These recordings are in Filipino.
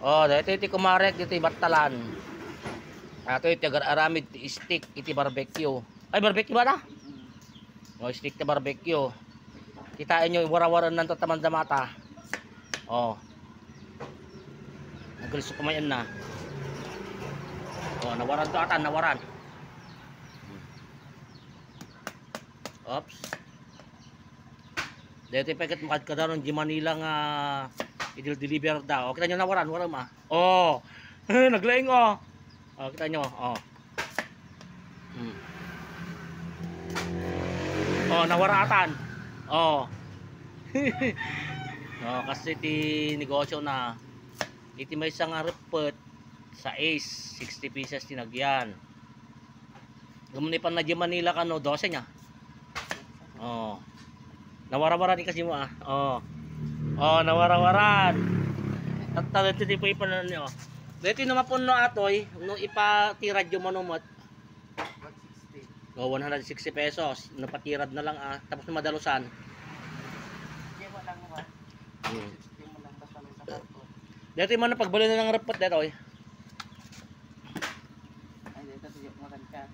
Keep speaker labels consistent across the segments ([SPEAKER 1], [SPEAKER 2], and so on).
[SPEAKER 1] Oh, dito iti kumarek dito batalan. Ato iti aramid stick iti barbecue. Ay barbecue ba na? Oh, stick ti barbecue. Kitain nyo warawaran ng tatamanda mata. Oh. Nagulso kumayan na. Oh, nawaran to atan, nawaran. Oops. Dito paket makad ka daw ng G Manila nga i-deliver daw. Kita nyo nawaran, wala ma. Oh. Naglaing oh. Oh, kita nyo. Oh. Oh, nawaratan. Oh. Oh, kasi ti negosyo na. Iti may isang repot sa Ace, 60 pieces tinagyan. Gumunipan na G Manila kano 12 nya. Oh. Nawara-wara ni kasi mo ah. Oh. Oh, nawara-waran. Tatalent ti po ipan niyo. Dito naman po no atoy, no ipatirad yung manumot. 160. Oh, 160 pesos. Napatirad na lang ah. Tapos na madalusan.
[SPEAKER 2] Mo lang mo. Mo lang basta may sakto.
[SPEAKER 1] Dito man pagbali na ng repot dito eh.
[SPEAKER 2] Ay dito tuyo mo kan ka.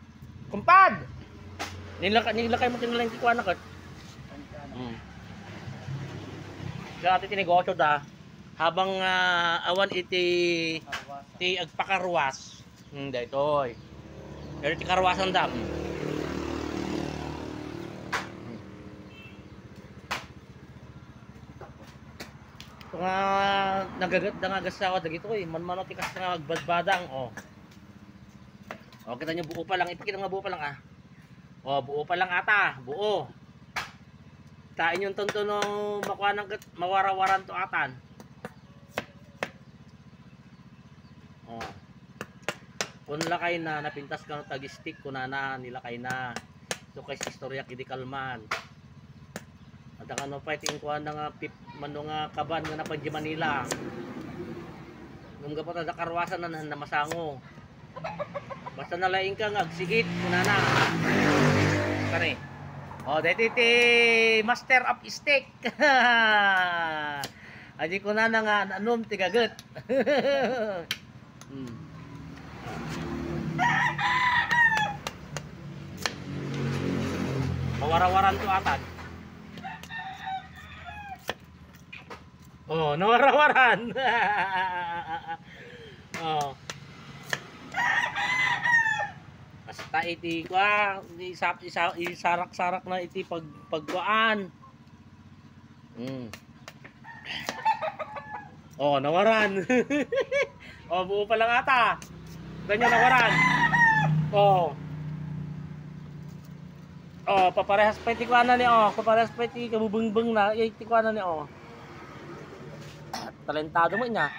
[SPEAKER 1] Kumpad. Nilakay mo tinalang kikuan na kat. Kaya iti tinegosyo da habang awan iti agpakarwas. Daytoy. Pero iti karwasan dam. Ito nga nagagat da nga gasawa dagito eh. Man ti kas nga magbadbadang oh. Oh, kita nyo buo pa lang. Ipakita nga buo pa lang ah. Oh, buo pa lang ata. Buo. Tain yung tonto no makuha ng mawarawaran to atan. Oh. Kung lakay na napintas ka no tagistik kunana nilakay na. So kay istorya kidi kalman. At ang ano pa iting kuha nga pip mano nga kaban nga napan di Manila. Nung gapot da karwasan na masango. Basta nalaing ka nga agsigit kunana. Kare. Oh, dito iti master of steak. Adi ko na nga anom tigaget. Mawarawaran to atad. Oh, nawarawaran. Oh. Basta iti kwa isarak-sarak na iti pagkuan. Oh, nawaran. Oh, buo pa lang ata. Ganyan nawaran. Oh. Oh, paparehas pa iti kuana ni oh, paparehas pa iti kabubungbong na iti kuana ni oh. Talentado mo niya.